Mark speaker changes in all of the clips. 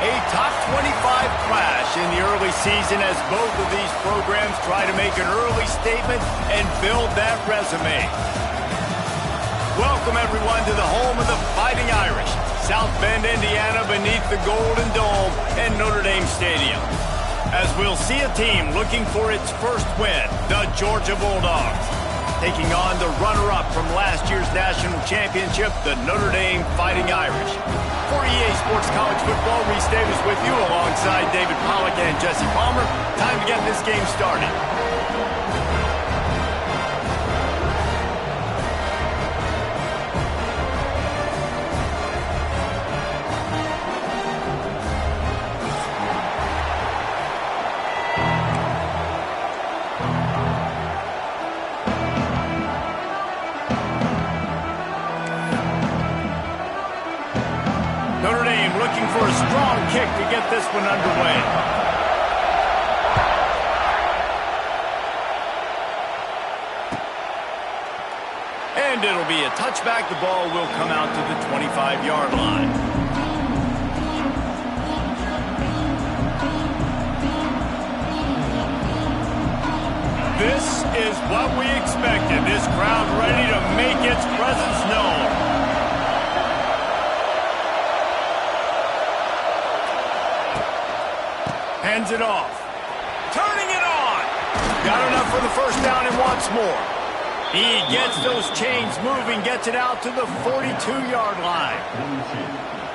Speaker 1: A top 25 clash in the early season as both of these programs try to make an early statement and build that resume. Welcome, everyone, to the home of the Fighting Irish, South Bend, Indiana, beneath the Golden Dome and Notre Dame Stadium. As we'll see a team looking for its first win, the Georgia Bulldogs, taking on the runner-up from last year's national championship, the Notre Dame Fighting Irish. For EA Sports College Football, Reese Davis with you alongside David Pollack and Jesse Palmer. Time to get this game started. Looking for a strong kick to get this one underway. And it'll be a touchback. The ball will come out to the 25-yard line. This is what we expected. This crowd ready to make its presence known. Hands it off. Turning it on. Got enough for the first down and wants more. He gets those chains moving, gets it out to the 42-yard line.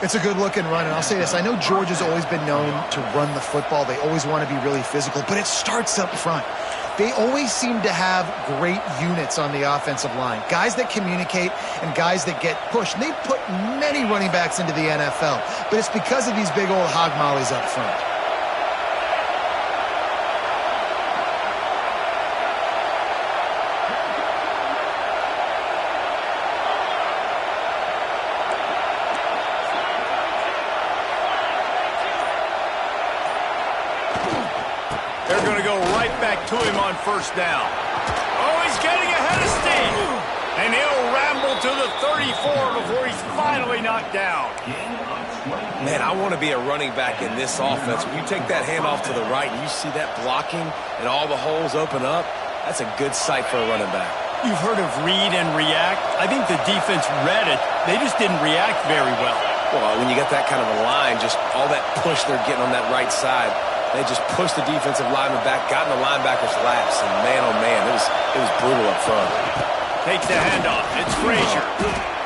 Speaker 2: It's a good-looking run, and I'll say this. I know Georgia's always been known to run the football. They always want to be really physical, but it starts up front. They always seem to have great units on the offensive line. Guys that communicate and guys that get pushed. And they put many running backs into the NFL, but it's because of these big old hog mollies up front.
Speaker 1: They're going to go right back to him on first down. Oh, he's getting ahead of steam. And he'll ramble to the 34 before he's finally knocked down.
Speaker 3: Man, I want to be a running back in this offense. When you take that handoff to the right and you see that blocking and all the holes open up, that's a good sight for a running back.
Speaker 1: You've heard of read and react. I think the defense read it. They just didn't react very well.
Speaker 3: Well, when you get that kind of a line, just all that push they're getting on that right side, they just pushed the defensive lineman back, got in the linebacker's laps, and man, oh man, it was brutal up front.
Speaker 1: Takes the handoff. It's Frazier.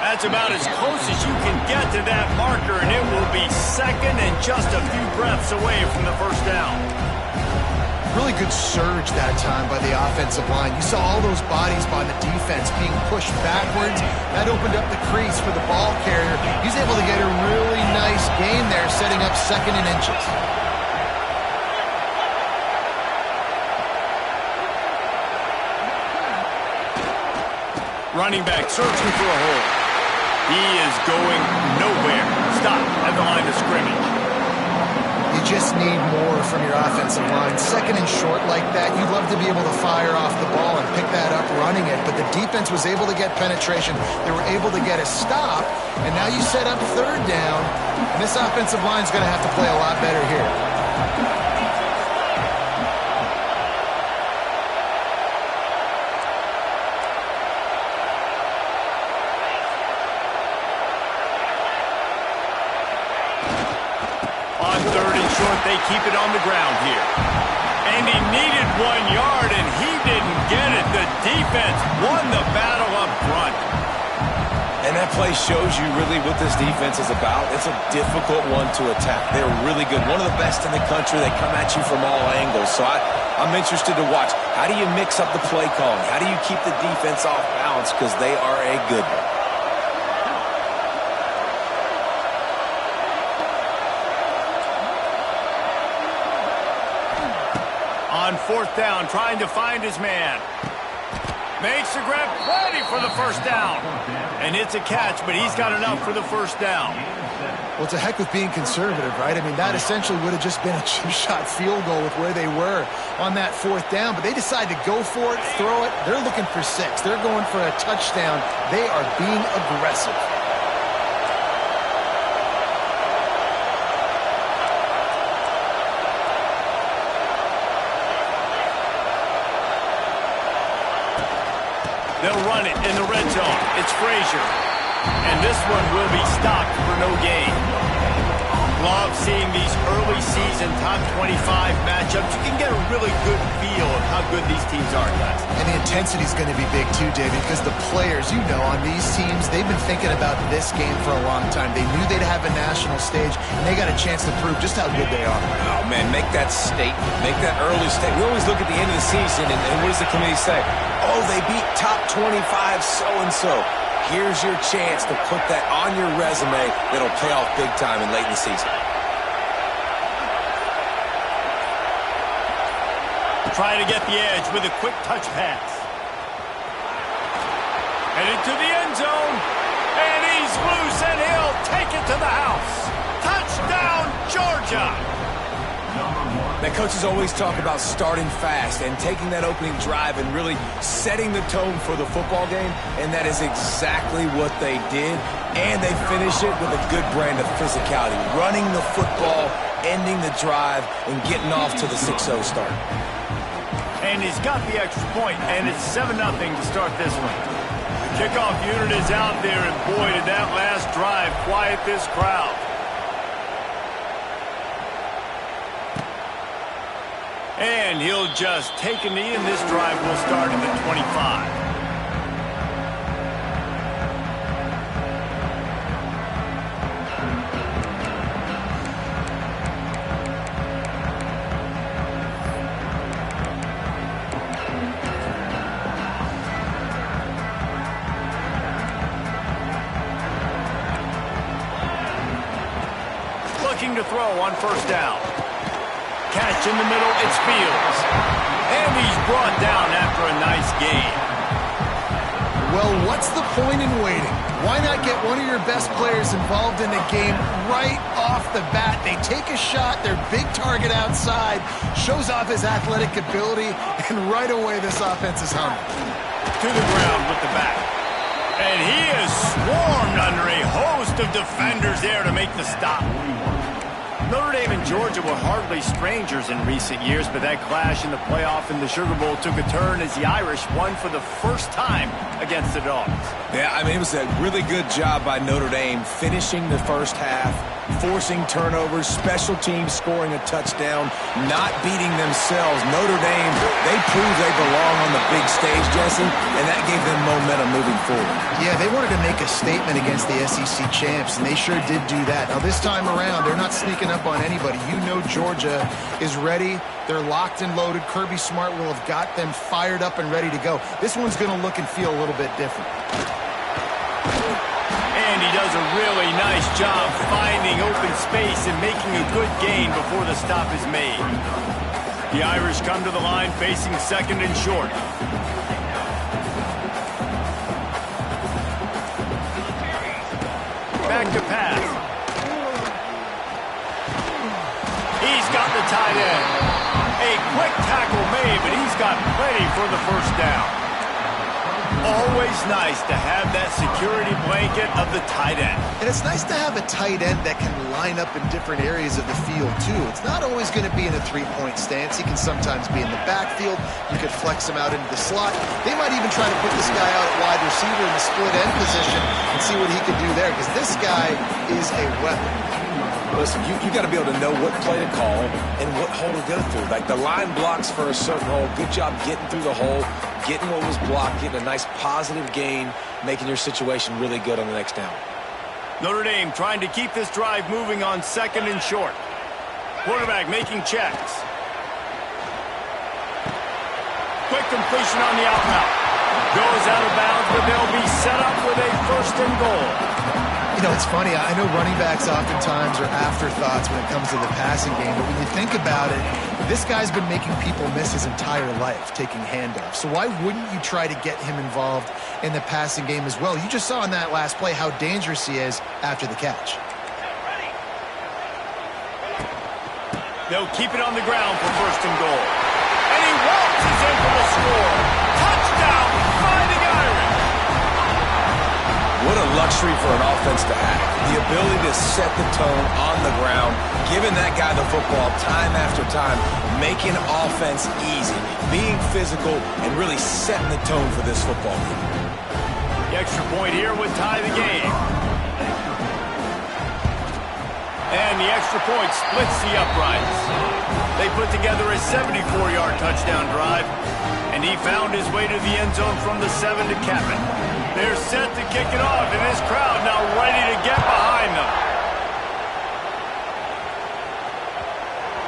Speaker 1: That's about as close as you can get to that marker, and it will be second and just a few breaths away from the first down.
Speaker 2: Really good surge that time by the offensive line. You saw all those bodies by the defense being pushed backwards. That opened up the crease for the ball carrier. He's able to get a really nice gain there, setting up second and inches.
Speaker 1: Running back searching for a hole. He is going nowhere. Stop at the line of scrimmage.
Speaker 2: You just need more from your offensive line. Second and short like that, you'd love to be able to fire off the ball and pick that up running it, but the defense was able to get penetration. They were able to get a stop, and now you set up third down, and this offensive line is going to have to play a lot better here.
Speaker 1: They keep it on the ground here. And he needed 1 yard, and he didn't get it. The defense won the battle up front.
Speaker 3: And that play shows you really what this defense is about. It's a difficult one to attack. They're really good. One of the best in the country. They come at you from all angles. So I'm interested to watch. How do you mix up the play calling? How do you keep the defense off balance? Because they are a good one.
Speaker 1: On fourth down, trying to find his man. Makes the grab, ready for the first down. And it's a catch, but he's got enough for the first down.
Speaker 2: Well, it's a heck of being conservative, right? I mean, that essentially would have just been a two-shot field goal with where they were on that fourth down. But they decided to go for it, throw it. They're looking for 6. They're going for a touchdown. They are being aggressive.
Speaker 1: They'll run it in the red zone. It's Frazier. And this one will be stopped for no gain. Love seeing these early season top 25 matchups. You can get a really good feel of how good these teams are, guys.
Speaker 2: And the intensity is going to be big too, David, because the players, you know, on these teams, they've been thinking about this game for a long time. They knew they'd have a national stage, and they got a chance to prove just how good they are.
Speaker 3: Oh, man, make that statement. Make that early statement. We always look at the end of the season, and what does the committee say? Oh, they beat top 25 so-and-so. Here's your chance to put that on your resume that'll pay off big time in late in the season.
Speaker 1: Trying to get the edge with a quick touch pass. Headed to the end zone. And he's loose, and he'll take it to the house. Touchdown, Georgia!
Speaker 3: Now, coaches always talk about starting fast and taking that opening drive and really setting the tone for the football game, and that is exactly what they did, and they finish it with a good brand of physicality, running the football, ending the drive, and getting off to the 6-0 start.
Speaker 1: And he's got the extra point, and it's 7-0 to start this one. The kickoff unit is out there, and boy, did that last drive quiet this crowd. And he'll just take a knee, and this drive will start at the 25. Looking to throw on first down. Catch in the middle, it's Fields. And he's brought down after a nice gain.
Speaker 2: Well, what's the point in waiting? Why not get one of your best players involved in the game right off the bat? They take a shot, their big target outside, shows off his athletic ability, and right away this offense is humming.
Speaker 1: To the ground with the back. And he is swarmed under a host of defenders there to make the stop. Notre Dame and Georgia were hardly strangers in recent years, but that clash in the playoff in the Sugar Bowl took a turn as the Irish won for the first time against the Dogs.
Speaker 3: Yeah, I mean, it was a really good job by Notre Dame finishing the first half, forcing turnovers, special teams scoring a touchdown, not beating themselves. Notre Dame, they proved they belong on the big stage, Jesse, and that gave them momentum moving forward.
Speaker 2: Yeah, they wanted to make a statement against the SEC champs, and they sure did do that. Now, this time around, they're not sneaking up on anybody. You know Georgia is ready. They're locked and loaded. Kirby Smart will have got them fired up and ready to go. This one's going to look and feel a little bit different.
Speaker 1: And he does a really nice job finding open space and making a good gain before the stop is made. The Irish come to the line facing second and short. Back to pass. He's got the tight end. A quick tackle made, but he's got plenty for the first down. Always nice to have that security blanket of the tight end.
Speaker 2: And it's nice to have a tight end that can line up in different areas of the field, too. It's not always going to be in a three-point stance. He can sometimes be in the backfield. You could flex him out into the slot. They might even try to put this guy out at wide receiver in the split end position and see what he can do there, because this guy is a weapon.
Speaker 3: Listen, you got to be able to know what play to call and what hole to go through. Like the line blocks for a certain hole. Good job getting through the hole, getting what was blocked, getting a nice positive gain, making your situation really good on the next down.
Speaker 1: Notre Dame trying to keep this drive moving on second and short. Quarterback making checks. Quick completion on the out route. Goes out of bounds, but they'll be set up with a first and goal.
Speaker 2: You know, it's funny. I know running backs oftentimes are afterthoughts when it comes to the passing game, but when you think about it, this guy's been making people miss his entire life taking handoffs. So why wouldn't you try to get him involved in the passing game as well? You just saw in that last play how dangerous he is after the catch.
Speaker 1: They'll keep it on the ground for first and goal. And he waltzes in for the score. Touchdown, Fighting Irish.
Speaker 3: What a luxury for an offense to have. The ability to set the tone on the ground, giving that guy the football time after time, making offense easy, being physical, and really setting the tone for this football game.
Speaker 1: The extra point here would tie the game. And the extra point splits the uprights. They put together a 74-yard touchdown drive, and he found his way to the end zone from the 7 to cap it. They're set to kick it off, and this crowd now ready to get behind them.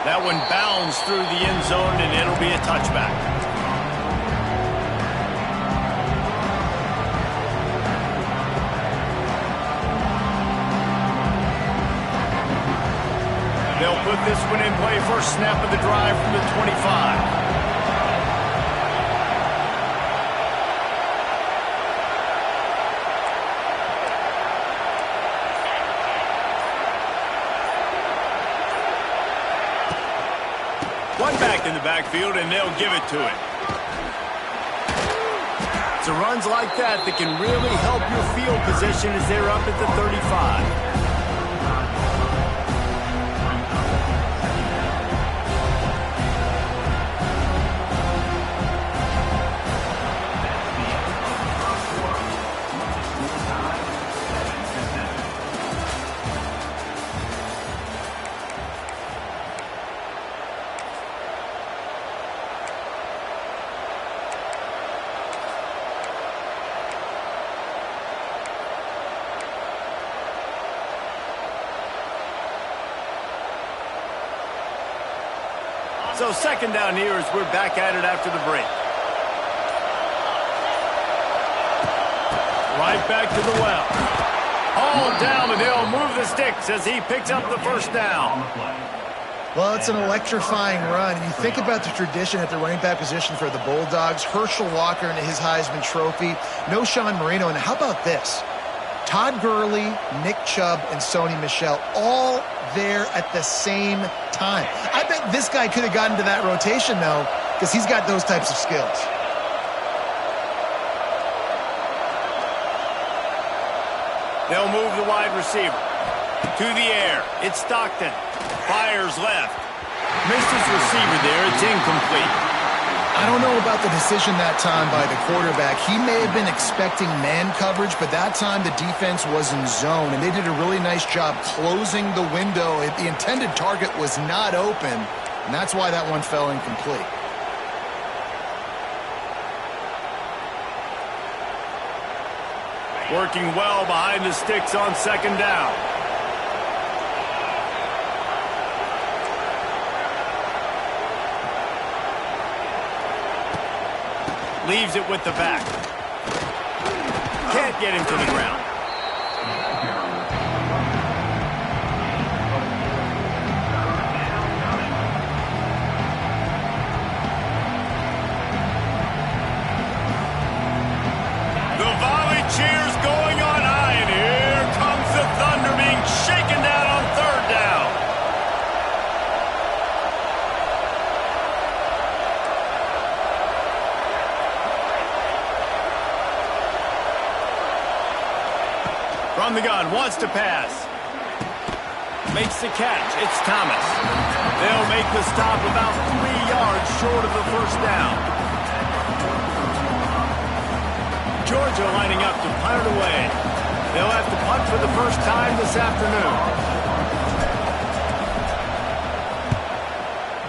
Speaker 1: That one bounds through the end zone, and it'll be a touchback. They'll put this one in play. First snap of the drive from the 25. One back in the backfield, and they'll give it to it. It's runs like that can really help your field position as they're up at the 35. So second down here as we're back at it after the break. Right back to the well. Hauled down, and they'll move the sticks as he picks up the first down.
Speaker 2: Well, it's an electrifying run. You think about the tradition at the running back position for the Bulldogs. Herschel Walker and his Heisman Trophy. No Sean Marino. And how about this? Todd Gurley, Nick Chubb, and Sony Michel all there at the same time. I bet this guy could have gotten to that rotation, though, because he's got those types of skills.
Speaker 1: They'll move the wide receiver. To the air. It's Stockton. Fires left. Missed his receiver there. It's incomplete.
Speaker 2: I don't know about the decision that time by the quarterback. He may have been expecting man coverage, but that time the defense was in zone, and they did a really nice job closing the window. The intended target was not open, and that's why that one fell incomplete.
Speaker 1: Working well behind the sticks on second down. Leaves it with the back. Can't get him to the ground. The volley cheers going on high, and here comes the Thunder being shaken down on third down. From the gun, wants to pass. Makes the catch. It's Thomas. They'll make the stop about 3 yards short of the first down. Georgia lining up to punt it away. They'll have to punt for the first time this afternoon.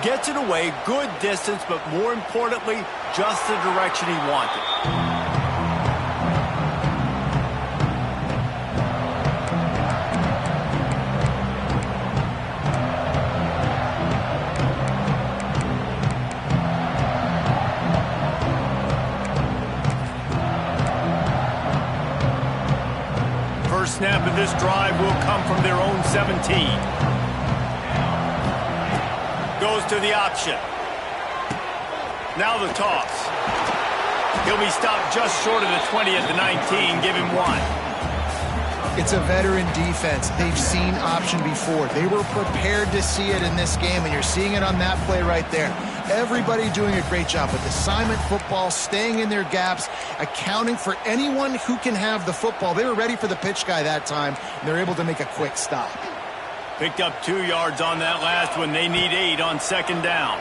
Speaker 1: Gets it away, good distance, but more importantly, just the direction he wanted. Snap of this drive will come from their own 17. Goes to the option. Now the toss. He'll be stopped just short of the 20 at the 19. Give him 1.
Speaker 2: It's a veteran defense. They've seen option before. They were prepared to see it in this game, and you're seeing it on that play right there. Everybody doing a great job with assignment football, staying in their gaps, accounting for anyone who can have the football. They were ready for the pitch guy that time, and they're able to make a quick stop.
Speaker 1: Picked up 2 yards on that last one. They need 8 on second down.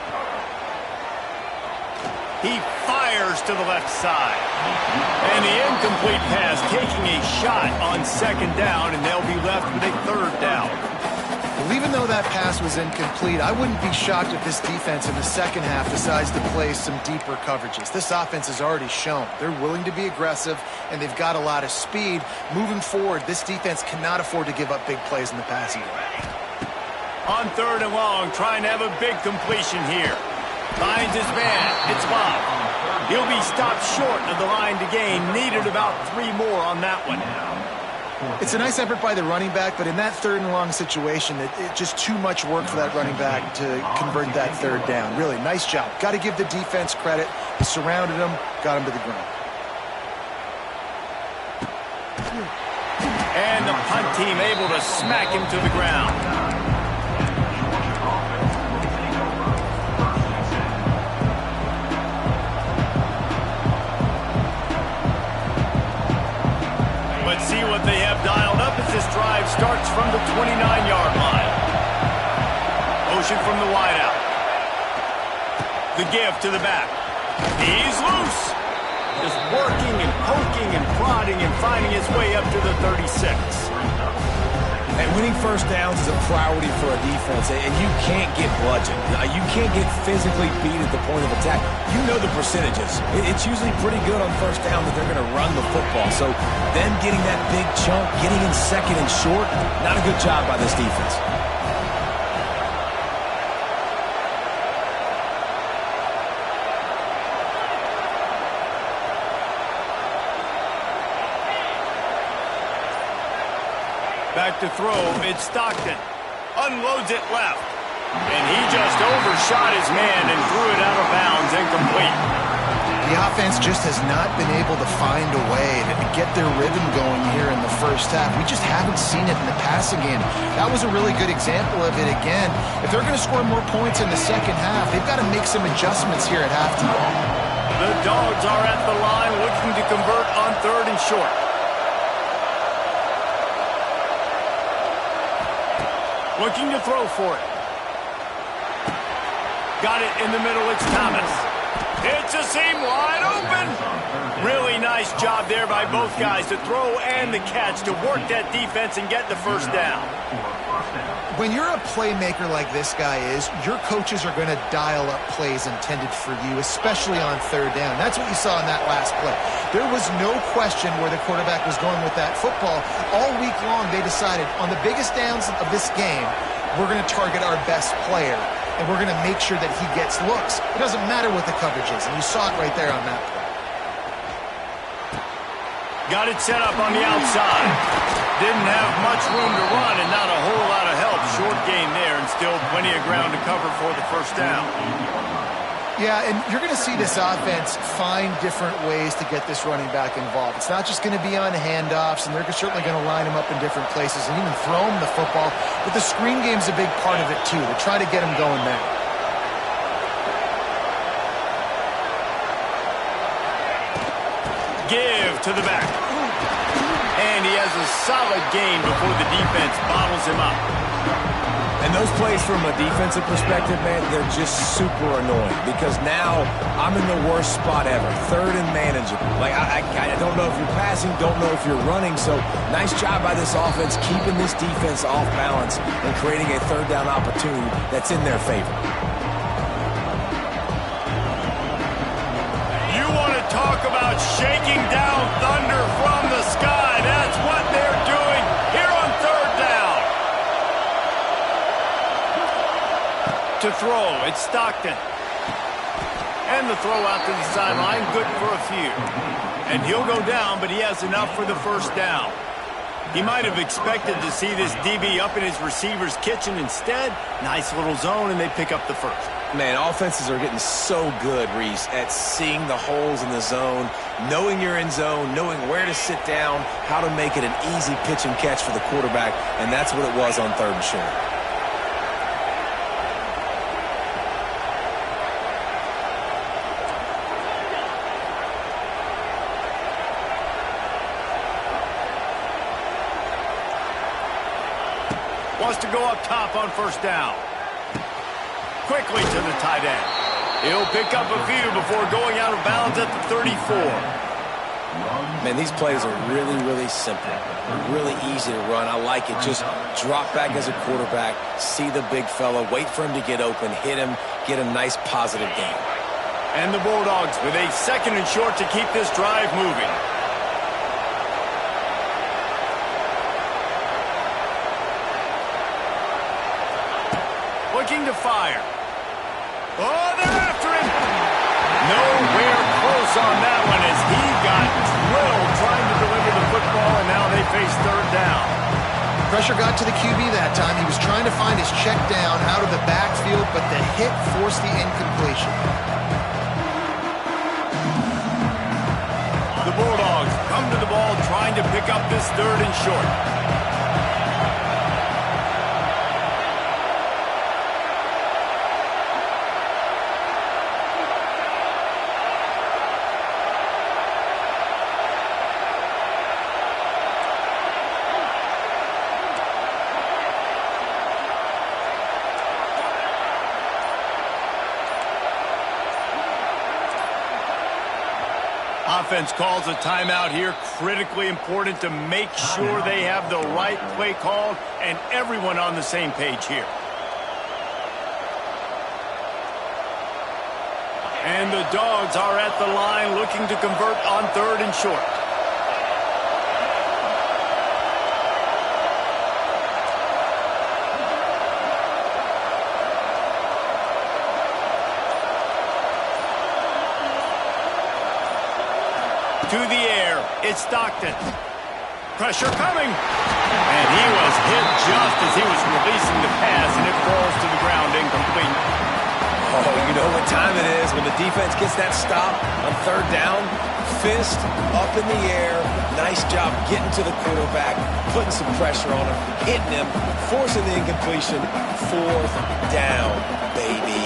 Speaker 1: He fires to the left side. And the incomplete pass taking a shot on second down, and they'll be left with a third down.
Speaker 2: Well, even though that pass was incomplete, I wouldn't be shocked if this defense in the second half decides to play some deeper coverages. This offense has already shown they're willing to be aggressive, and they've got a lot of speed. Moving forward, this defense cannot afford to give up big plays in the passing game.
Speaker 1: On third and long, trying to have a big completion here. Finds his man. It's Bob. He'll be stopped short of the line to gain. Needed about 3 more on that one.
Speaker 2: It's a nice effort by the running back, but in that third and long situation, it's just too much work for that running back to convert that third down. Really, nice job. Got to give the defense credit. They surrounded him, got him to the ground.
Speaker 1: And the punt team able to smack him to the ground. Let's see what they have dialed up as this drive starts from the 29-yard line. Motion from the wideout. The give to the back. He's loose. Just working and poking and prodding and finding his way up to the 36.
Speaker 3: And winning first downs is a priority for a defense, and you can't get bludgeoned. You can't get physically beat at the point of attack. You know the percentages. It's usually pretty good on first down that they're going to run the football. So them getting that big chunk, getting in second and short, not a good job by this defense.
Speaker 1: Back to throw, it's Stockton. Unloads it left. And he just overshot his man and threw it out of bounds, incomplete.
Speaker 2: The offense just has not been able to find a way to get their rhythm going here in the first half. We just haven't seen it in the passing game. That was a really good example of it again. If they're going to score more points in the second half, they've got to make some adjustments here at halftime.
Speaker 1: The Dogs are at the line looking to convert on third and short. Looking to throw for it. Got it in the middle, it's Thomas. It's a seam wide open. Really nice job there by both guys to throw and the catch to work that defense and get the first down.
Speaker 2: When you're a playmaker like this guy is, your coaches are going to dial up plays intended for you, especially on third down. That's what you saw in that last play. There was no question where the quarterback was going with that football. All week long, they decided on the biggest downs of this game, we're going to target our best player, and we're going to make sure that he gets looks. It doesn't matter what the coverage is, and you saw it right there on that play.
Speaker 1: Got it set up on the outside. Didn't have much room to run and not a whole lot of help. Short gain there and still plenty of ground to cover for the first down.
Speaker 2: Yeah, and you're going to see this offense find different ways to get this running back involved. It's not just going to be on handoffs, and they're certainly going to line him up in different places and even throw him the football. But the screen game's a big part of it, too, to try to get him going there.
Speaker 1: Give to the back. And he has a solid gain before the defense bottles him up.
Speaker 3: And those plays from a defensive perspective, man, they're just super annoying because now I'm in the worst spot ever. Third and manageable. Like, I don't know if you're passing, don't know if you're running. So nice job by this offense keeping this defense off balance and creating a third down opportunity that's in their favor.
Speaker 1: You want to talk about shaking down thunder from the sky. That's what they're doing here on third down. To throw, it's Stockton. And the throw out to the sideline, good for a few. And he'll go down, but he has enough for the first down. He might have expected to see this DB up in his receiver's kitchen. Instead, nice little zone, and they pick up the first.
Speaker 3: Man, offenses are getting so good, Reese, at seeing the holes in the zone, knowing you're in zone, knowing where to sit down, how to make it an easy pitch and catch for the quarterback, and that's what it was on third and short.
Speaker 1: Wants to go up top on first down. Quickly to the tight end. He'll pick up a few before going out of bounds at the 34.
Speaker 3: Man, these plays are really, really simple. Really easy to run. I like it. Just drop back as a quarterback, see the big fella, wait for him to get open, hit him, get a nice positive gain.
Speaker 1: And the Bulldogs with a 2nd and short to keep this drive moving. Looking to fire. Oh, they're after him. Nowhere close on that one as he got drilled trying to deliver the football, and now they face 3rd down.
Speaker 2: Pressure got to the QB that time. He was trying to find his check down out of the backfield, but the hit forced the incompletion.
Speaker 1: The Bulldogs come to the ball trying to pick up this 3rd and short. Offense calls a timeout here. Critically important to make sure they have the right play called and everyone on the same page here. And the Dogs are at the line looking to convert on 3rd and short. To the air, it's Stockton. Pressure coming. And he was hit just as he was releasing the pass, and it falls to the ground incomplete.
Speaker 3: Oh, you know what time it is when the defense gets that stop on 3rd down. Fist up in the air. Nice job getting to the quarterback, putting some pressure on him, hitting him, forcing the incompletion. 4th down, baby.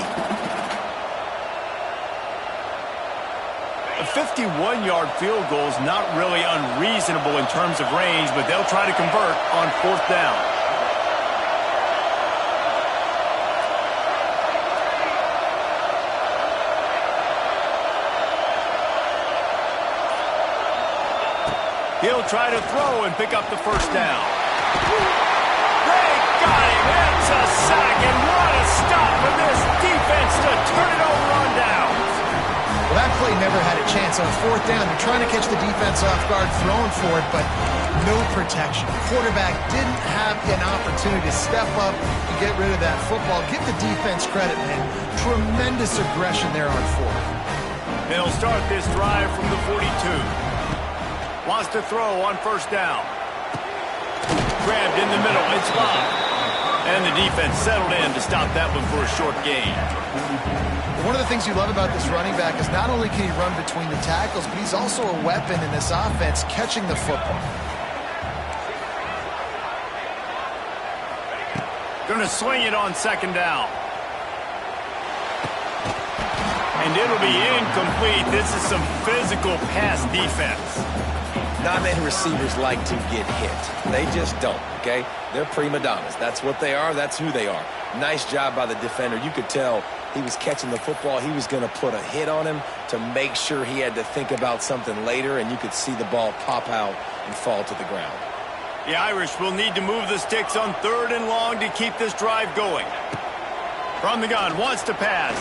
Speaker 1: A 51-yard field goal is not really unreasonable in terms of range, but they'll try to convert on 4th down. He'll try to throw and pick up the 1st down. They got him. That's a sack, and what a stop for this defense to turn it over on downs.
Speaker 2: Well, that play never had a chance. On 4th down, they're trying to catch the defense off guard, throwing for it, but no protection. The quarterback didn't have an opportunity to step up and get rid of that football. Give the defense credit, man. Tremendous aggression there on 4th.
Speaker 1: They'll start this drive from the 42. Wants to throw on 1st down. Grabbed in the middle. It's Bob. And the defense settled in to stop that one for a short gain.
Speaker 2: One of the things you love about this running back is not only can he run between the tackles, but he's also a weapon in this offense catching the football.
Speaker 1: Going to swing it on 2nd down. And it'll be incomplete. This is some physical pass defense.
Speaker 3: Not many receivers like to get hit. They just don't, okay? They're prima donnas. That's what they are. That's who they are. Nice job by the defender. You could tell he was catching the football. He was going to put a hit on him to make sure he had to think about something later, and you could see the ball pop out and fall to the ground.
Speaker 1: The Irish will need to move the sticks on 3rd and long to keep this drive going. From the gun, wants to pass.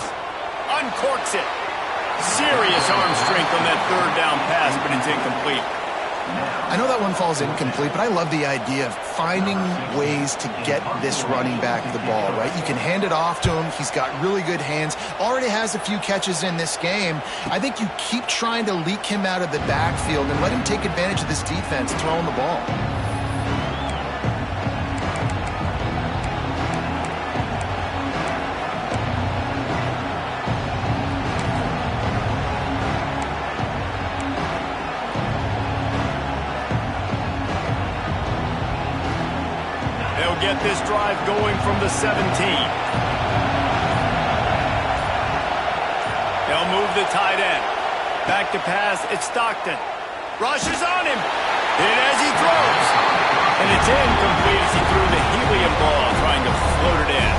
Speaker 1: Uncorks it. Serious arm strength on that 3rd down pass, but it's incomplete.
Speaker 2: I know that one falls incomplete, but I love the idea of finding ways to get this running back the ball, right? You can hand it off to him. He's got really good hands. Already has a few catches in this game. I think you keep trying to leak him out of the backfield and let him take advantage of this defense throwing the ball.
Speaker 1: Get this drive going from the 17. They'll move the tight end. Back to pass, it's Stockton. Rushes on him. Hit as he throws. And it's incomplete as he threw the helium ball trying to float it in.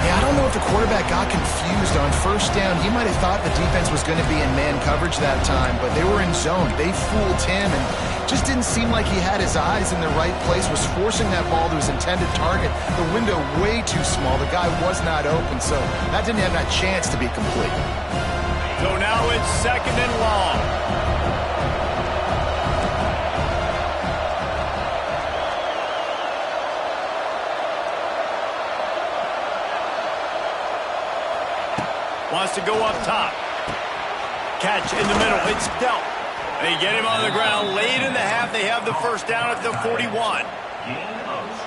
Speaker 2: Yeah, I don't know if if the quarterback got confused on first down, he might have thought the defense was going to be in man coverage that time, but they were in zone. They fooled him and just didn't seem like he had his eyes in the right place, was forcing that ball to his intended target. The window way too small. The guy was not open, so that didn't have that chance to be complete.
Speaker 1: So now it's 2nd and long. Wants to go up top. Catch in the middle. It's dealt. They get him on the ground. Late in the half, they have the first down at the 41.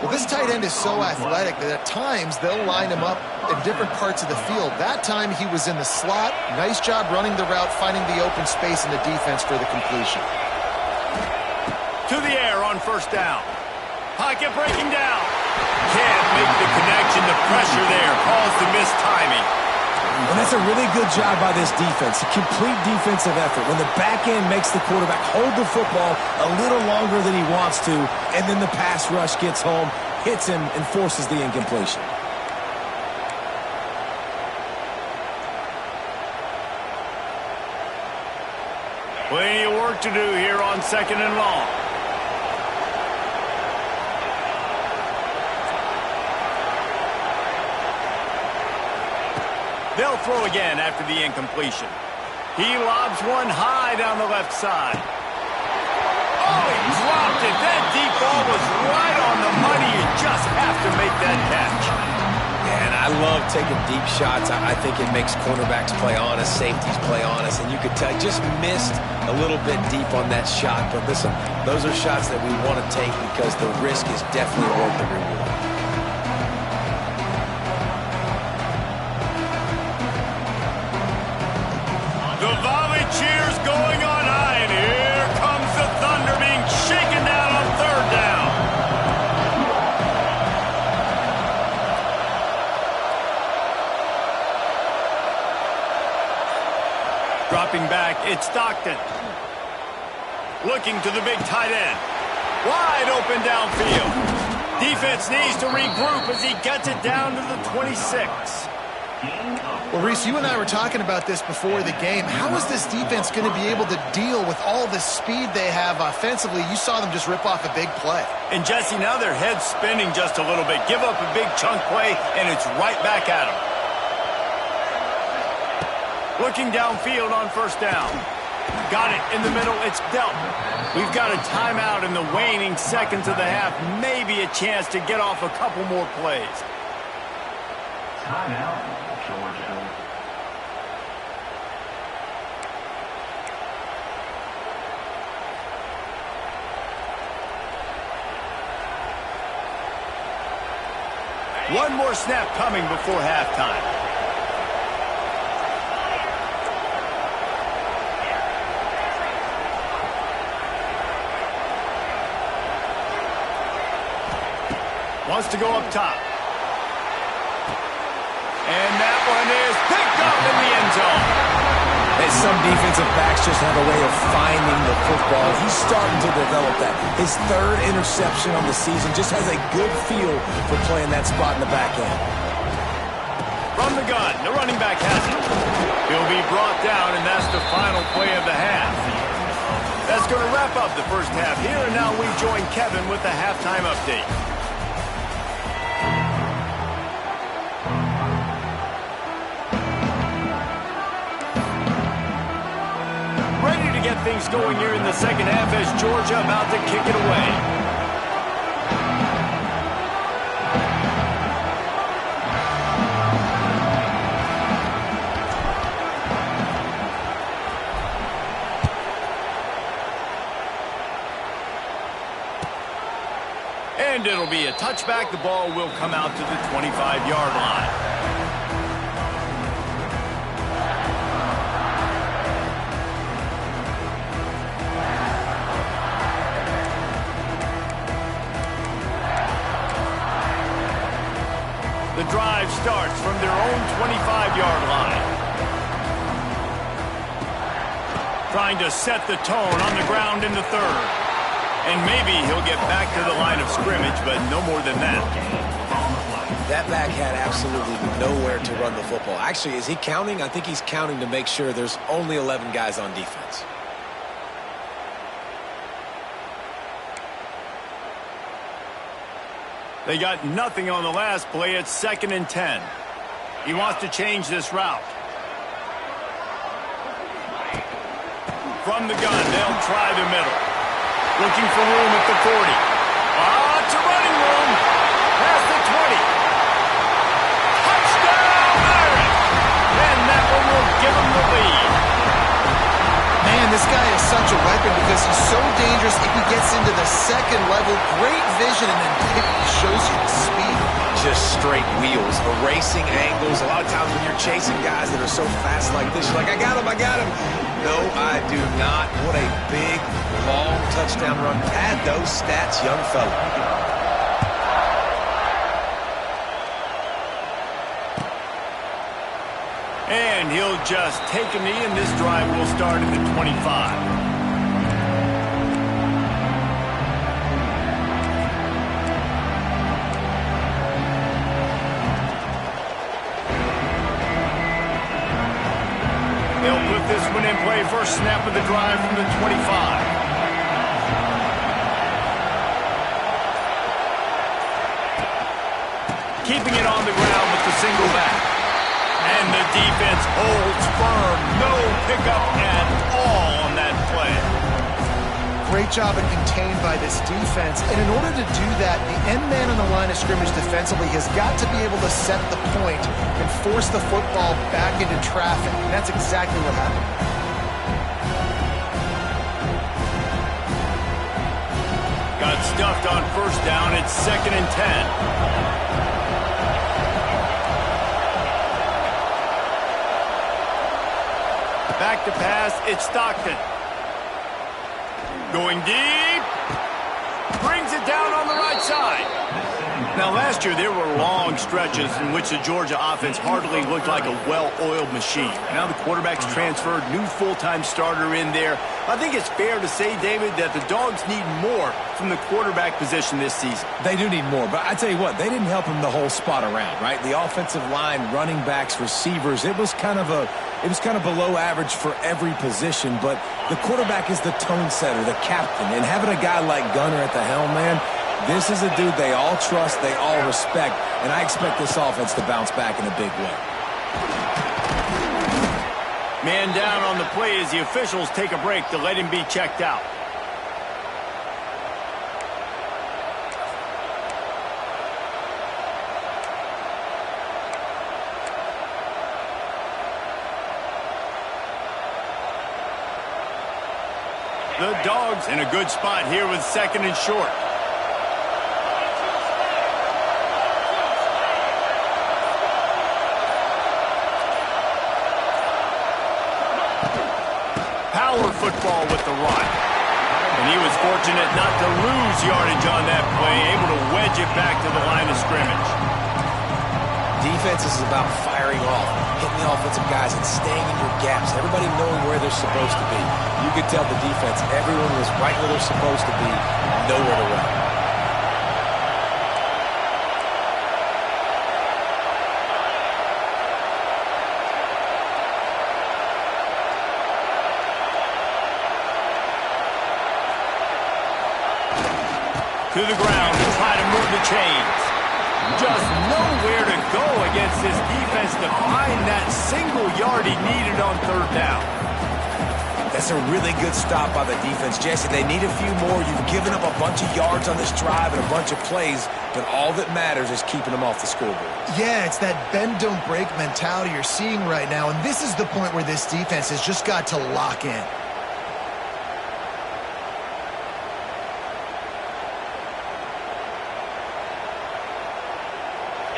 Speaker 2: Well, this tight end is so athletic that at times they'll line him up in different parts of the field. That time he was in the slot. Nice job running the route, finding the open space in the defense for the completion.
Speaker 1: To the air on first down. Pocket breaking down. Can't make the connection. The pressure there caused the missed timing.
Speaker 3: And that's a really good job by this defense. A complete defensive effort. When the back end makes the quarterback hold the football a little longer than he wants to, and then the pass rush gets home, hits him, and forces the incompletion.
Speaker 1: Plenty of work to do here on 2nd and long. They'll throw again after the incompletion. He lobs one high down the left side. Oh, he dropped it. That deep ball was right on the money. You just have to make that catch.
Speaker 3: And I love taking deep shots. I think it makes cornerbacks play honest, safeties play honest, and you could tell just missed a little bit deep on that shot. But listen, those are shots that we want to take because the risk is definitely worth the reward.
Speaker 1: The volley cheers going on high, and here comes the Thunder being shaken down on 3rd down. Dropping back, it's Stockton. Looking to the big tight end. Wide open downfield. Defense needs to regroup as he gets it down to the 26.
Speaker 2: Well, Reese, you and I were talking about this before the game. How is this defense going to be able to deal with all the speed they have offensively? You saw them just rip off a big play.
Speaker 1: And, Jesse, now their head's spinning just a little bit. Give up a big chunk play, and it's right back at them. Looking downfield on first down. Got it in the middle. It's dealt. We've got a timeout in the waning seconds of the half. Maybe a chance to get off a couple more plays.
Speaker 4: Timeout, Georgia.
Speaker 1: One more snap coming before halftime. Wants to go up top. And that one is picked up in the end zone.
Speaker 3: And some defensive backs just have a way of finding the football. He's starting to develop that. His 3rd interception on the season, just has a good feel for playing that spot in the back end.
Speaker 1: From the gun, the running back has it. He'll be brought down, and that's the final play of the half. That's going to wrap up the first half here, and now we join Kevin with the halftime update. Ready to get things going here in the second half as Georgia about to kick it away. And it'll be a touchback. The ball will come out to the 25-yard line. The drive starts from their own 25-yard line. Trying to set the tone on the ground in the 3rd. And maybe he'll get back to the line of scrimmage, but no more than that.
Speaker 3: That back had absolutely nowhere to run the football. Actually, is he counting? I think he's counting to make sure there's only 11 guys on defense.
Speaker 1: They got nothing on the last play. It's 2nd and 10. He wants to change this route. From the gun, they'll try the middle. Looking for room at the 40. Lots of running room. Past the 20. Touchdown, Irish! And that one will give them the lead.
Speaker 2: Man, this guy is such a weapon because he's so dangerous if he gets into the second level. Great vision, and then he shows you the speed.
Speaker 3: Just straight wheels, erasing angles. A lot of times when you're chasing guys that are so fast like this, you're like, I got him, I got him. No, I do not. What a big, long touchdown run. Pad those stats, young fella.
Speaker 1: And he'll just take a knee, and this drive will start at the 25. They'll put this one in play. First snap of the drive from the 25. Keeping it on the ground with the single back. And the defense holds firm. No pickup at all on that play.
Speaker 2: Great job and contained by this defense. And in order to do that, the end man on the line of scrimmage defensively has got to be able to set the point and force the football back into traffic. And that's exactly what happened.
Speaker 1: Got stuffed on first down. It's 2nd and 10. Back to pass, it's Stockton. Going deep. Brings it down on the right side. Now, last year, there were long stretches in which the Georgia offense hardly looked like a well-oiled machine. Now the quarterback's transferred, new full-time starter in there. I think it's fair to say, David, that the Dogs need more from the quarterback position this season.
Speaker 3: They do need more, but I tell you what, they didn't help him the whole spot around, right? The offensive line, running backs, receivers, it was kind of below average for every position, but the quarterback is the tone setter, the captain, and having a guy like Gunner at the helm, man, this is a dude they all trust, they all respect, and I expect this offense to bounce back in a big way.
Speaker 1: Man down on the play as the officials take a break to let him be checked out. The Dogs in a good spot here with 2nd and short. Power football with the rock. And he was fortunate not to lose yardage on that play, able to wedge it back to the line of scrimmage.
Speaker 3: Defense is about firing off, hitting the offensive guys and staying in your gaps. Everybody knowing where they're supposed to be. You could tell the defense, everyone was right where they're supposed to be, nowhere to run.
Speaker 1: To the ground to try to move the chains. Just nowhere to go against this defense to find that single yard he needed on 3rd down.
Speaker 3: That's a really good stop by the defense, Jesse. They need a few more. You've given up a bunch of yards on this drive and a bunch of plays, but all that matters is keeping them off the scoreboard.
Speaker 2: Yeah, it's that bend, don't break mentality you're seeing right now, and this is the point where this defense has just got to lock in.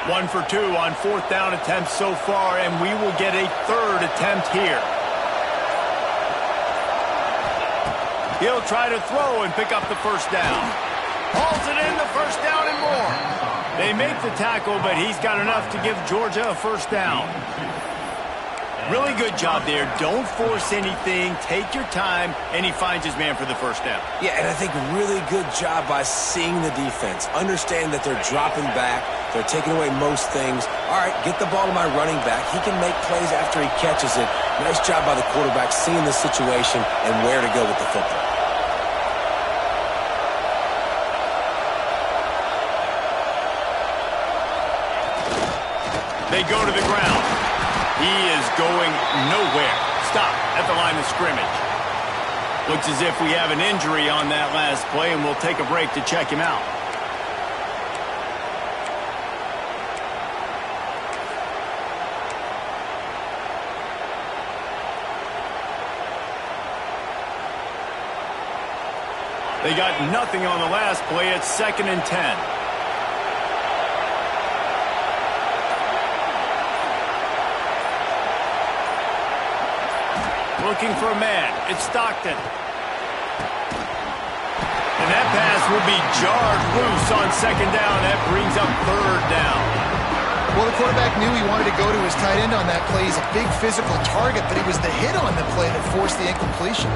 Speaker 1: One for 2 on 4th down attempts so far, and we will get a 3rd attempt here. He'll try to throw and pick up the first down. Hauls it in, the first down and more. They make the tackle, but he's got enough to give Georgia a first down. Really good job there. Don't force anything. Take your time, and he finds his man for the first down.
Speaker 3: Yeah, and I think really good job by seeing the defense. Understand that they're dropping back. They're taking away most things. All right, get the ball to my running back. He can make plays after he catches it. Nice job by the quarterback seeing the situation and where to go with the football.
Speaker 1: They go to the ground. He is going nowhere. Stop at the line of scrimmage. Looks as if we have an injury on that last play, and we'll take a break to check him out. They got nothing on the last play. It's 2nd and 10. Looking for a man. It's Stockton. And that pass will be jarred loose on 2nd down. That brings up 3rd down.
Speaker 2: Well, the quarterback knew he wanted to go to his tight end on that play. He's a big physical target, but it was the hit on the play that forced the incompletion.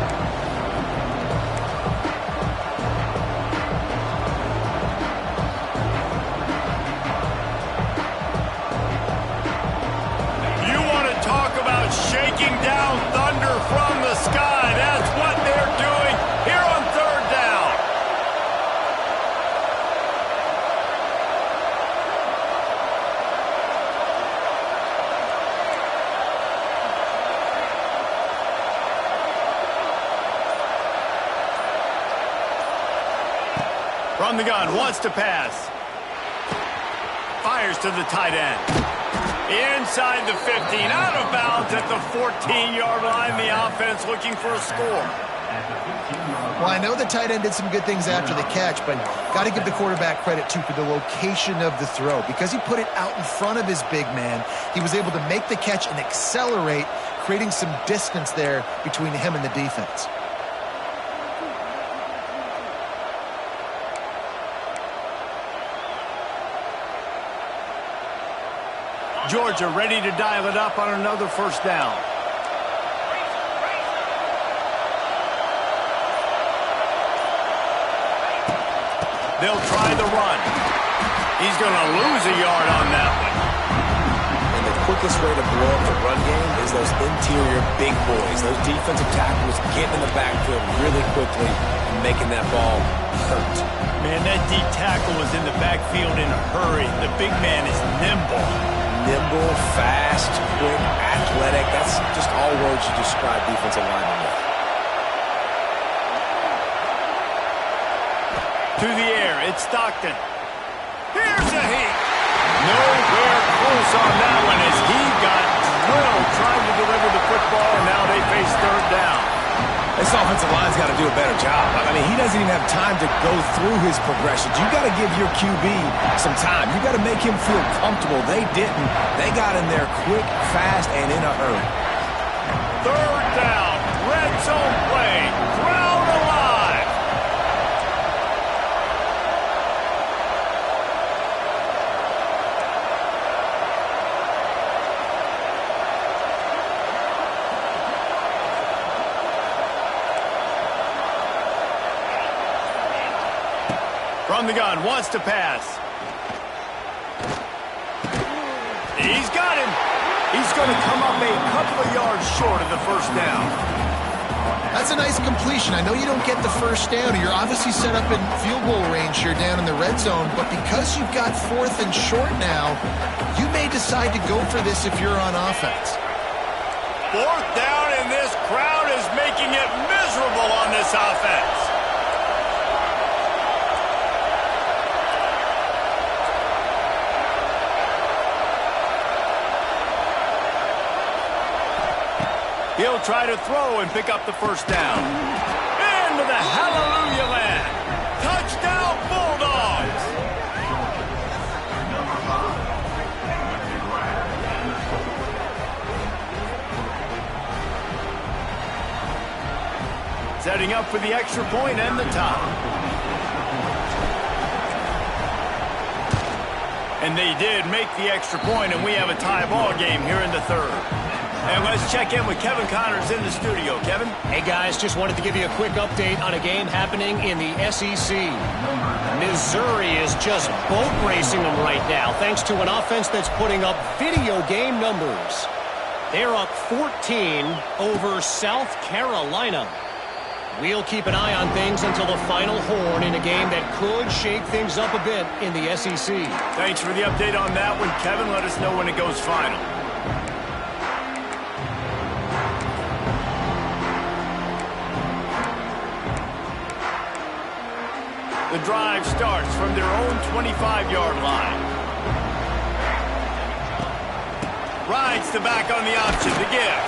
Speaker 1: Shaking down thunder from the sky. That's what they're doing here on 3rd down. From the gun, wants to pass. Fires to the tight end. Inside the 15, out of bounds at the 14-yard line. The offense looking for a score.
Speaker 2: Well, I know the tight end did some good things after the catch, but got to give the quarterback credit, too, for the location of the throw. Because he put it out in front of his big man, he was able to make the catch and accelerate, creating some distance there between him and the defense.
Speaker 1: Georgia ready to dial it up on another 1st down. They'll try the run. He's going to lose a yard on that one.
Speaker 3: And the quickest way to blow up the run game is those interior big boys. Those defensive tackles getting in the backfield really quickly and making that ball hurt.
Speaker 1: Man, that deep tackle is in the backfield in a hurry. The big man is nimble.
Speaker 3: Nimble, fast, quick, athletic. That's just all words you describe defensive linemen with.
Speaker 1: To the air, it's Stockton. Here's a heat. Nowhere close on that one as he got drilled trying to deliver the football, and now they face 3rd down.
Speaker 3: This offensive line's got to do a better job. I mean, he doesn't even have time to go through his progressions. You got to give your QB some time. You got to make him feel comfortable. They didn't. They got in there quick, fast, and in a hurry.
Speaker 1: 3rd down, red zone play, crowd alive. From the gun, wants to pass. He's got him. He's going to come up a couple of yards short of the 1st down.
Speaker 2: That's a nice completion. I know you don't get the 1st down. You're obviously set up in field goal range here down in the red zone, but because you've got 4th and short now, you may decide to go for this if you're on offense.
Speaker 1: 4th down, and this crowd is making it miserable on this offense. He'll try to throw and pick up the 1st down. Into the hallelujah land. Touchdown, Bulldogs. Setting up for the extra point and the tie. And they did make the extra point, and we have a tie ball game here in the 3rd. And let's check in with Kevin Connors in the studio. Kevin?
Speaker 4: Hey, guys, just wanted to give you a quick update on a game happening in the SEC. Missouri is just boat racing them right now, thanks to an offense that's putting up video game numbers. They're up 14 over South Carolina. We'll keep an eye on things until the final horn in a game that could shake things up a bit in the SEC.
Speaker 1: Thanks for the update on that one, Kevin. Let us know when it goes final. The drive starts from their own 25-yard line. Rides the back on the option to give.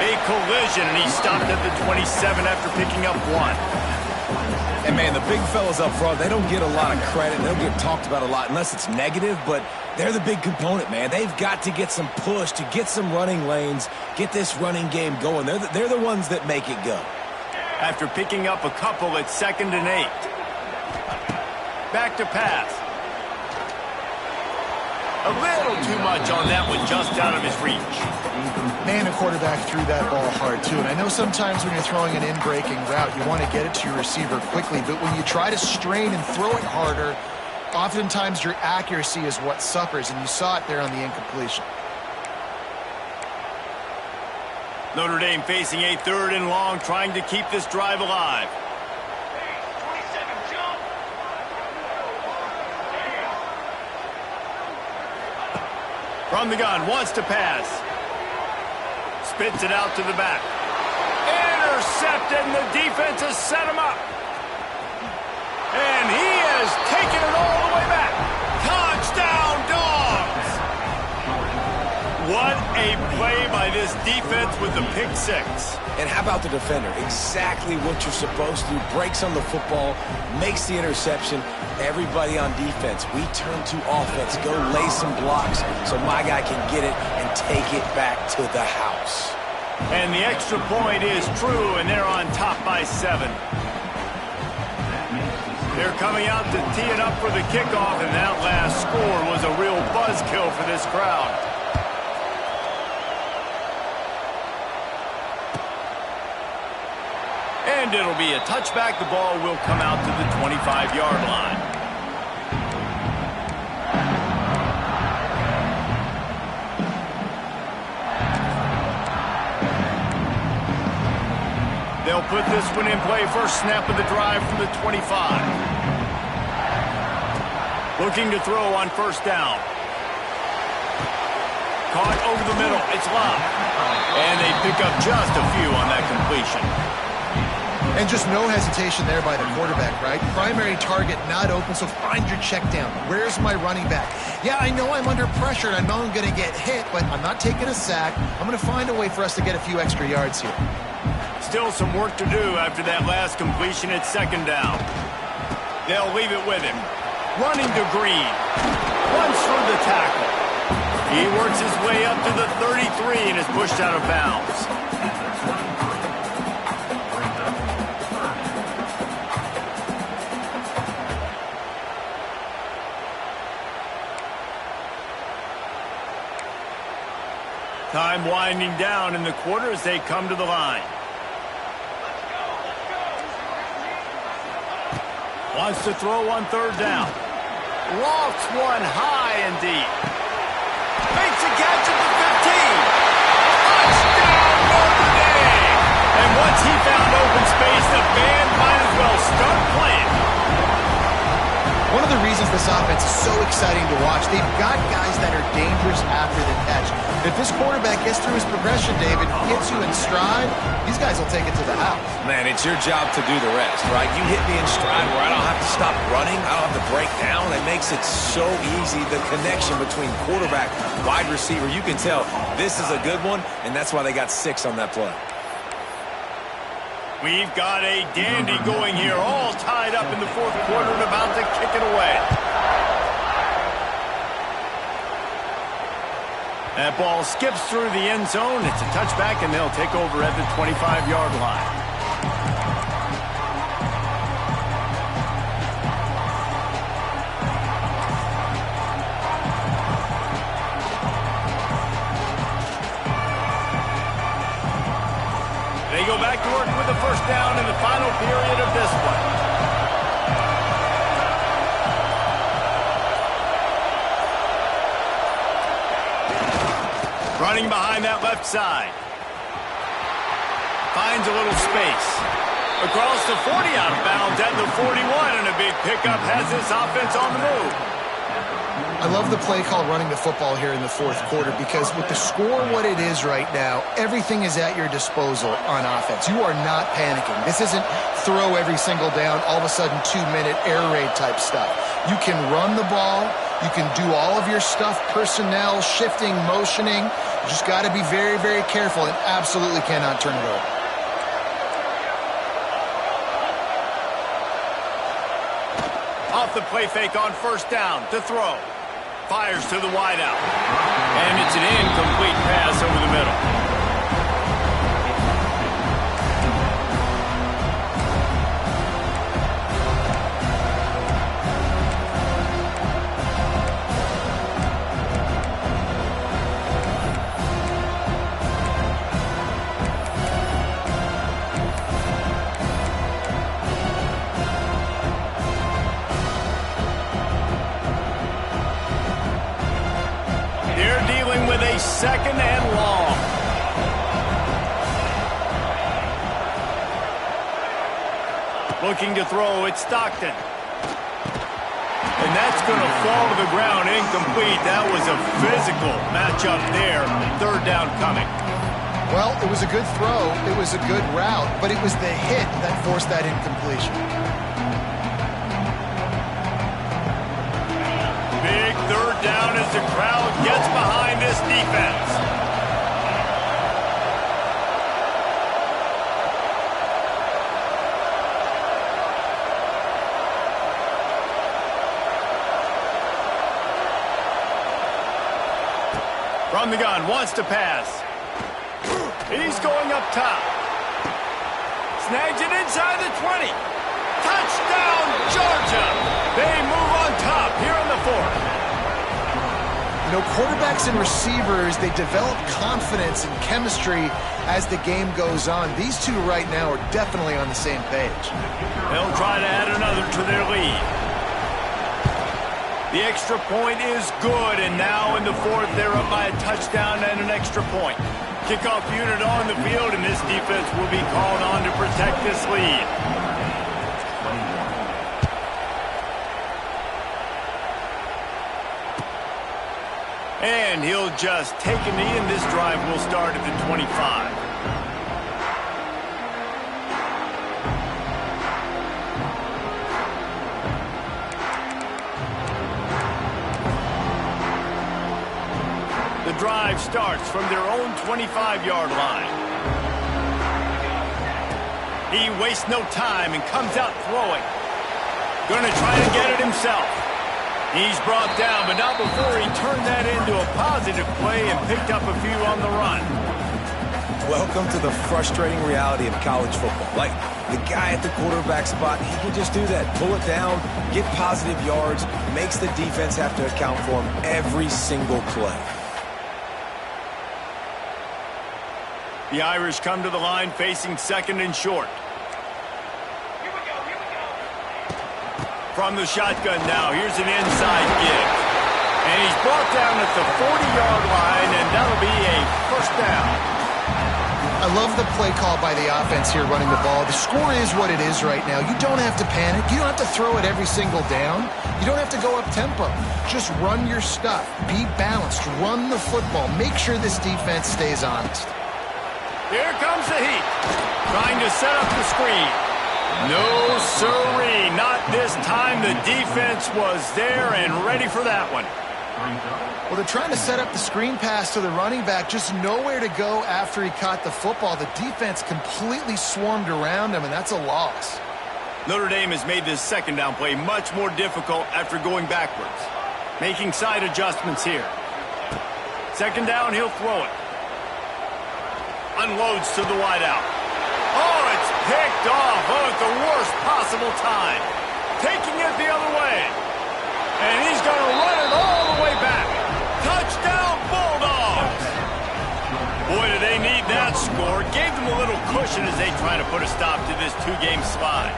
Speaker 1: A collision, and he stopped at the 27 after picking up 1.
Speaker 3: And, man, the big fellas up front, they don't get a lot of credit. They don't get talked about a lot unless it's negative, but they're the big component, man. They've got to get some push, to get some running lanes, get this running game going. They're the ones that make it go.
Speaker 1: After picking up a couple at 2nd and 8. Back to pass. A little too much on that one, just out of his reach.
Speaker 2: Man, a quarterback threw that ball hard, too. And I know sometimes when you're throwing an in-breaking route, you want to get it to your receiver quickly. But when you try to strain and throw it harder, oftentimes your accuracy is what suffers. And you saw it there on the incompletion.
Speaker 1: Notre Dame facing a 3rd and long, trying to keep this drive alive. From the gun, wants to pass. Spits it out to the back. Intercepted, and the defense has set him up. And he has taken it all the way back. Touchdown, Dogs! What a play by this defense with the pick 6.
Speaker 3: And how about the defender? Exactly what you're supposed to do. Breaks on the football, makes the interception. Everybody on defense, we turn to offense. Go lay some blocks so my guy can get it and take it back to the house.
Speaker 1: And the extra point is true, and they're on top by 7. They're coming out to tee it up for the kickoff, and that last score was a real buzzkill for this crowd. And it'll be a touchback. The ball will come out to the 25-yard line. They'll put this one in play. First snap of the drive from the 25. Looking to throw on 1st down. Caught over the middle. It's locked. And they pick up just a few on that completion.
Speaker 2: And just no hesitation there by the quarterback, right? Primary target not open, so find your check down. Where's my running back? Yeah, I know I'm under pressure, and I know I'm going to get hit, but I'm not taking a sack. I'm going to find a way for us to get a few extra yards here.
Speaker 1: Still some work to do after that last completion at 2nd down. They'll leave it with him. Running to Green. Runs through the tackle. He works his way up to the 33 and is pushed out of bounds. Time winding down in the quarter as they come to the line. Wants to throw on 3rd down. Lofts one high and deep. Makes a catch at the 15. Touchdown, Notre Dame! And once he found open space, the band might as well start playing.
Speaker 2: One of the reasons this offense is so exciting to watch, they've got guys that are dangerous after the catch. If this quarterback gets through his progression, David, hits you in stride, these guys will take it to the house.
Speaker 3: Man, it's your job to do the rest, right? You hit me in stride where I don't have to stop running. I don't have to break down. It makes it so easy. The connection between quarterback, wide receiver, you can tell this is a good one, and that's why they got 6 on that play.
Speaker 1: We've got a dandy going here, all tied up in the 4th quarter and about to kick it away. That ball skips through the end zone. It's a touchback, and they'll take over at the 25-yard line. back to work with the first down in the final period of this one. Running behind that left side. Finds a little space. Across the 40 out of bounds at the 41, and a big pickup has this offense on the move.
Speaker 2: I love the play call running the football here in the fourth quarter because with the score what it is right now, everything is at your disposal on offense. You are not panicking. This isn't throw every single down, all of a sudden 2-minute air raid type stuff. You can run the ball. You can do all of your stuff, personnel, shifting, motioning. You just got to be very, very careful and absolutely cannot turn it over.
Speaker 1: Off the play fake on first down to throw. Fires to the wideout. And it's an incomplete pass over the middle. Second and long. Looking to throw, it's Stockton. And that's going to fall to the ground, incomplete. That was a physical matchup there. Third down coming.
Speaker 2: Well, it was a good throw. It was a good route, but it was the hit that forced that incompletion.
Speaker 1: Big third down as the crowd gets behind this defense. From the gun, wants to pass. He's going up top. Snags it inside the 20. Touchdown, Georgia! They move on top here in the fourth.
Speaker 2: You know, quarterbacks and receivers, they develop confidence and chemistry as the game goes on. These two right now are definitely on the same page.
Speaker 1: They'll try to add another to their lead. The extra point is good, and now in the fourth, they're up by a touchdown and an extra point. Kickoff unit on the field, and this defense will be called on to protect this lead. And he'll just take a knee, and this drive will start at the 25. The drive starts from their own 25-yard line. He wastes no time and comes out throwing. Going to try to get it himself. He's brought down, but not before he turned that into a positive play and picked up a few on the run.
Speaker 3: Welcome to the frustrating reality of college football. Like, the guy at the quarterback spot, he can just do that. Pull it down, get positive yards, makes the defense have to account for him every single play.
Speaker 1: The Irish come to the line facing second and short. From the shotgun now, here's an inside give. And he's brought down at the 40-yard line, and that'll be a first down.
Speaker 2: I love the play call by the offense here running the ball. The score is what it is right now. You don't have to panic. You don't have to throw it every single down. You don't have to go up tempo. Just run your stuff. Be balanced. Run the football. Make sure this defense stays honest.
Speaker 1: Here comes the heat. Trying to set up the screen. No, sirree. Not this time. The defense was there and ready for that one.
Speaker 2: Well, they're trying to set up the screen pass to the running back. Just nowhere to go after he caught the football. The defense completely swarmed around him, and that's a loss.
Speaker 1: Notre Dame has made this second down play much more difficult after going backwards. Making side adjustments here. Second down, he'll throw it. Unloads to the wideout. Oh, it's picked off. Oh, at the worst possible time. Taking it the other way. And he's going to run it all the way back. Touchdown, Bulldogs. Boy, did they they need that score. Gave them a little cushion as they try to put a stop to this two-game slide.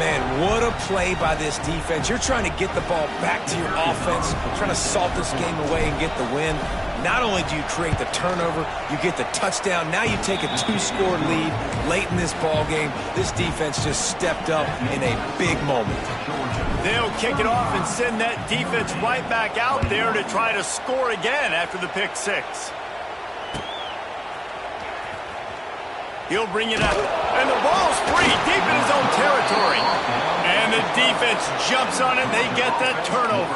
Speaker 3: Man, what a play by this defense. You're trying to get the ball back to your offense, trying to salt this game away and get the win. Not only do you create the turnover, you get the touchdown. Now you take a 2-score lead late in this ball game. This defense just stepped up in a big moment.
Speaker 1: They'll kick it off and send that defense right back out there to try to score again after the pick six. He'll bring it up, and the ball's free deep in his own territory. And the defense jumps on it, they get that turnover.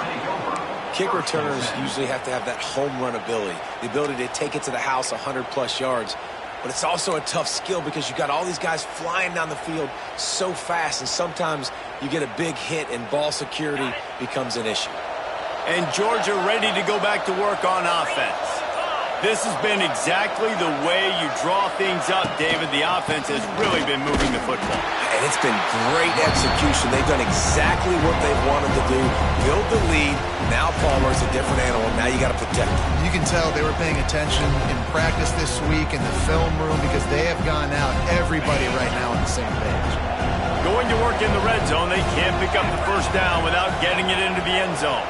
Speaker 3: Kick returners usually have to have that home run ability, the ability to take it to the house 100-plus yards. But it's also a tough skill because you got all these guys flying down the field so fast, and sometimes you get a big hit and ball security becomes an issue.
Speaker 1: And Georgia ready to go back to work on offense. This has been exactly the way you draw things up, David. The offense has really been moving the football.
Speaker 3: And it's been great execution. They've done exactly what they've wanted to do. Build the lead. Now Palmer's a different animal. Now you got to protect him.
Speaker 2: You can tell they were paying attention in practice this week in the film room because they have gone out, everybody right now on the same page.
Speaker 1: Going to work in the red zone, they can't pick up the first down without getting it into the end zone.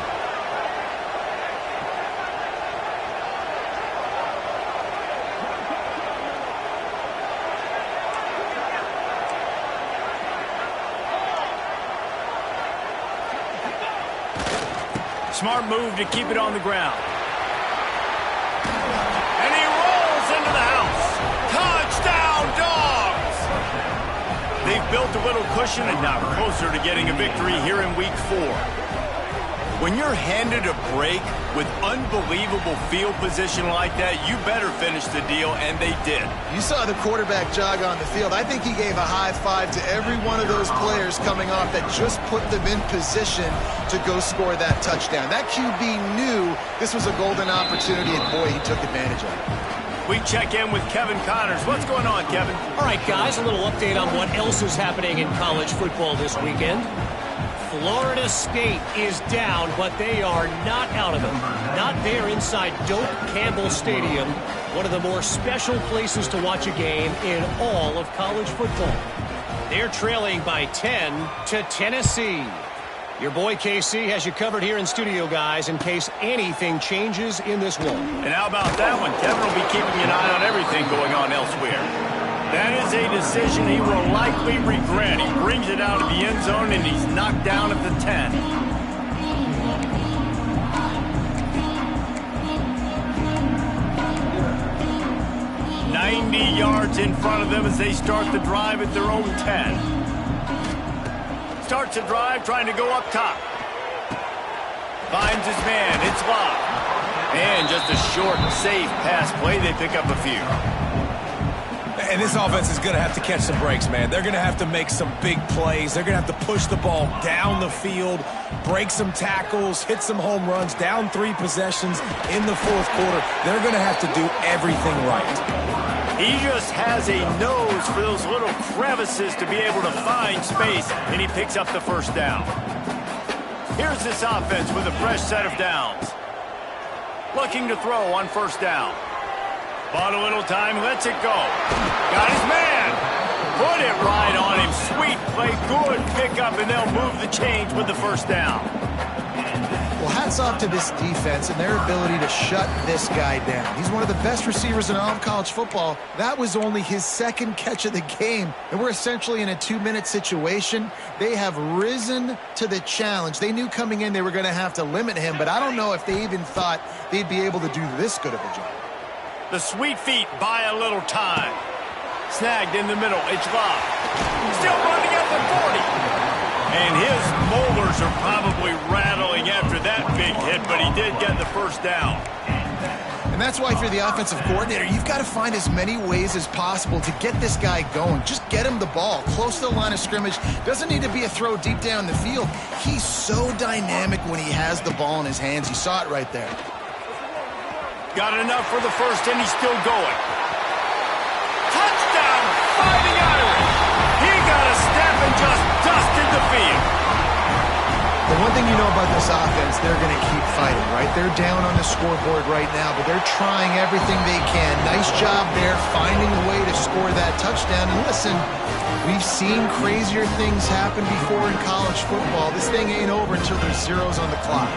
Speaker 1: Smart move to keep it on the ground. And he rolls into the house. Touchdown, Dogs! They've built a little cushion and now closer to getting a victory here in Week 4. When you're handed a break with unbelievable field position like that, you better finish the deal, and they did.
Speaker 2: You saw the quarterback jog on the field. I think he gave a high five to every one of those players coming off that just put them in position to go score that touchdown. That QB knew this was a golden opportunity, and boy, he took advantage of it.
Speaker 1: We check in with Kevin Connors. What's going on, Kevin?
Speaker 4: All right, guys, a little update on what else is happening in college football this weekend. Florida State is down, but they are not out of it. Not there inside Doak Campbell Stadium, one of the more special places to watch a game in all of college football. They're trailing by 10 to Tennessee. Your boy KC has you covered here in studio, guys, in case anything changes in this one.
Speaker 1: And how about that one? Kevin will be keeping an eye on everything going on elsewhere. That is a decision he will likely regret. He brings it out of the end zone, and he's knocked down at the 10. "90 yards in front of them as they start the drive at their own 10. Starts the drive, trying to go up top. Finds his man. It's locked. And just a short, safe pass play. They pick up a few.
Speaker 3: And this offense is going to have to catch some breaks, man. They're going to have to make some big plays. They're going to have to push the ball down the field, break some tackles, hit some home runs, down 3 possessions in the fourth quarter. They're going to have to do everything right.
Speaker 1: He just has a nose for those little crevices to be able to find space, and he picks up the first down. Here's this offense with a fresh set of downs. Looking to throw on first down. Bought a little time, lets it go. Got his man. Put it right on him. Sweet play, good pickup, and they'll move the chains with the first down.
Speaker 2: Well, hats off to this defense and their ability to shut this guy down. He's one of the best receivers in all of college football. That was only his second catch of the game, and we're essentially in a 2-minute situation. They have risen to the challenge. They knew coming in they were going to have to limit him, but I don't know if they even thought they'd be able to do this good of a job.
Speaker 1: The sweet feet buy a little time. Snagged in the middle. It's locked. Still running at the 40. And his molars are probably rattling after that big hit, but he did get the first down.
Speaker 2: And that's why if you're the offensive coordinator, you've got to find as many ways as possible to get this guy going. Just get him the ball close to the line of scrimmage. Doesn't need to be a throw deep down the field. He's so dynamic when he has the ball in his hands. You saw it right there.
Speaker 1: Got enough for the first, and he's still going. Touchdown, Fighting Irish. He got a step and just dusted the field.
Speaker 2: The one thing you know about this offense, they're going to keep fighting, right? They're down on the scoreboard right now, but they're trying everything they can. Nice job there, finding a way to score that touchdown. And listen, we've seen crazier things happen before in college football. This thing ain't over until there's zeros on the clock.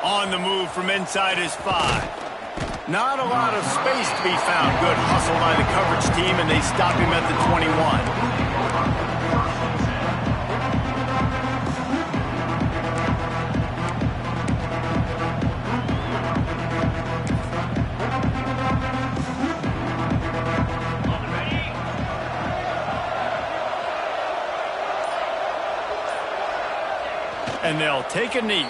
Speaker 1: On the move from inside his 5. Not a lot of space to be found. Good hustle by the coverage team, and they stop him at the 21. And they'll take a knee.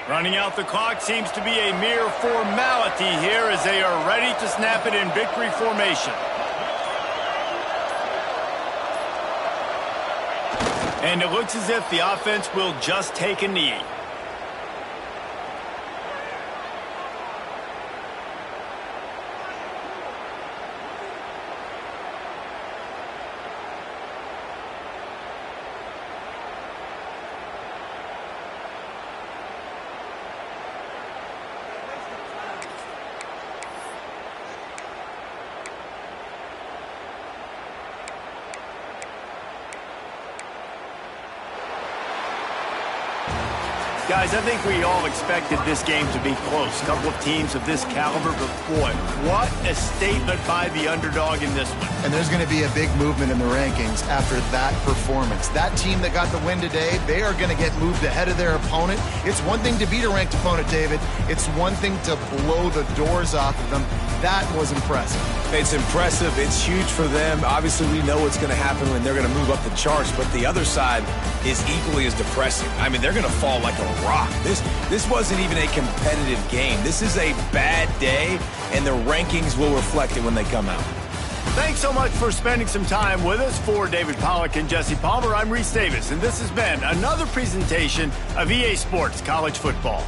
Speaker 1: Running out the clock seems to be a mere formality here as they are ready to snap it in victory formation. And it looks as if the offense will just take a knee. Guys, I think we all expected this game to be close. A couple of teams of this caliber, but boy, what a statement by the underdog in this one.
Speaker 2: And there's going to be a big movement in the rankings after that performance. That team that got the win today, they are going to get moved ahead of their opponent. It's one thing to beat a ranked opponent, David. It's one thing to blow the doors off of them. That was impressive.
Speaker 3: It's impressive. It's huge for them. Obviously, we know what's going to happen when they're going to move up the charts, but the other side is equally as depressing. I mean, they're going to fall like a rock. This wasn't even a competitive game. This is a bad day, and the rankings will reflect it when they come out.
Speaker 1: Thanks so much for spending some time with us. For David Pollack and Jesse Palmer, I'm Reese Davis, and this has been another presentation of EA Sports College Football.